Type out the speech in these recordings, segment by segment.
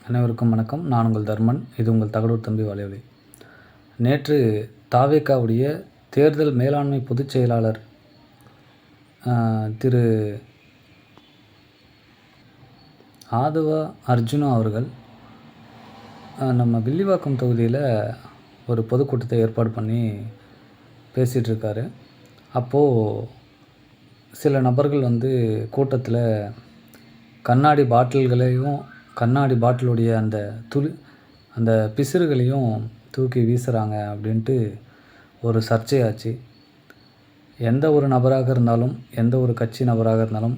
அனைவருக்கும் வணக்கம். நான் உங்கள் தர்மன். இது உங்கள் தகடூர் தம்பி வலையொலி. நேற்று தாவேகாவுடைய தேர்தல் மேலாண்மை பொதுச் செயலாளர் திரு ஆதவா அர்ஜுனா அவர்கள் நம்ம வில்லிவாக்கம் தொகுதியில் ஒரு பொதுக்கூட்டத்தை ஏற்பாடு பண்ணி பேசிகிட்ருக்காரு. அப்போது சில நபர்கள் கூட்டத்தில் கண்ணாடி பாட்டிலுடைய அந்த பிசிறுகளையும் தூக்கி வீசுகிறாங்க அப்படின்ட்டு ஒரு சர்ச்சையாச்சு. எந்த ஒரு நபராக இருந்தாலும், எந்த ஒரு கட்சி நபராக இருந்தாலும்,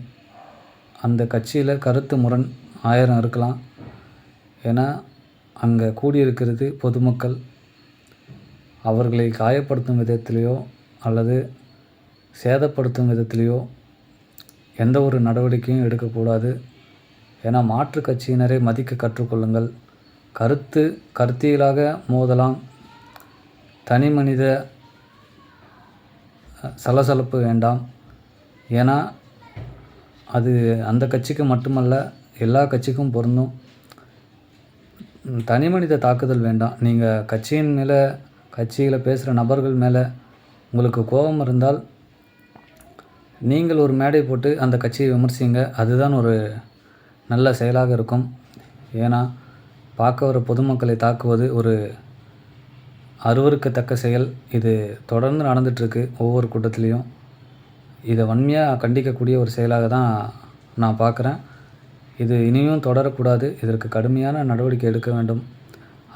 அந்த கட்சியில் கருத்து முரண் 1000 இருக்கலாம். ஏன்னா அங்கே கூடியிருக்கிறது பொதுமக்கள். அவர்களை காயப்படுத்தும் விதத்திலேயோ அல்லது சேதப்படுத்தும் விதத்திலேயோ எந்த ஒரு நடவடிக்கையும் எடுக்கக்கூடாது. ஏன்னா மாற்று கட்சியினரை மதிக்க கற்றுக்கொள்ளுங்கள். கருத்தியலாக மோதலாம். தனி மனித சலசலப்பு வேண்டாம். ஏன்னா அது அந்த கட்சிக்கு மட்டுமல்ல, எல்லா கட்சிக்கும் பொருந்தும். தனி மனித தாக்குதல் வேண்டாம். நீங்கள் கட்சியில் பேசுகிற நபர்கள் மேலே உங்களுக்கு கோபம் இருந்தால் நீங்கள் ஒரு மேடை போட்டு அந்த கட்சியை விமர்சிங்க. அதுதான் ஒரு நல்ல செயலாக இருக்கும். ஏன்னா பார்க்க வர பொதுமக்களை தாக்குவது ஒரு அருவருக்கத்தக்க செயல். இது தொடர்ந்து நடந்துகிட்ருக்கு ஒவ்வொரு கூட்டத்துலேயும். இதை வன்மையாக கண்டிக்கக்கூடிய ஒரு செயலாக தான் நான் பார்க்குறேன். இது இனியும் தொடரக்கூடாது. இதற்கு கடுமையான நடவடிக்கை எடுக்க வேண்டும்.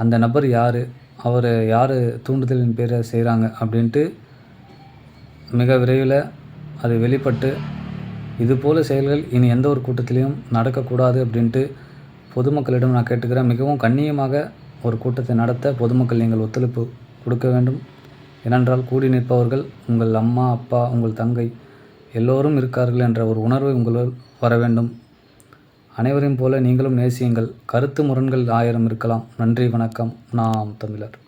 அந்த நபர் யார், அவர் யார் தூண்டுதலின் பேரை செய்கிறாங்க அப்படின்ட்டு மிக விரைவில் அது வெளிப்பட்டு இதுபோல் செயல்கள் இனி எந்த ஒரு கூட்டத்திலையும் நடக்கக்கூடாது அப்படின்ட்டு பொதுமக்களிடம் நான் கேட்டுக்கிறேன். மிகவும் கண்ணியமாக ஒரு கூட்டத்தை நடத்த பொதுமக்கள் நீங்கள் ஒத்துழைப்பு கொடுக்க வேண்டும். ஏனென்றால் கூடி நிற்பவர்கள் உங்கள் அம்மா, அப்பா, உங்கள் தங்கை எல்லோரும் இருக்கார்கள் என்ற ஒரு உணர்வு உங்களுள் வர வேண்டும். அனைவரையும் போல நீங்களும் நேசியுங்கள். கருத்து முரண்கள் 1000 இருக்கலாம். நன்றி, வணக்கம். நாம் தமிழர்.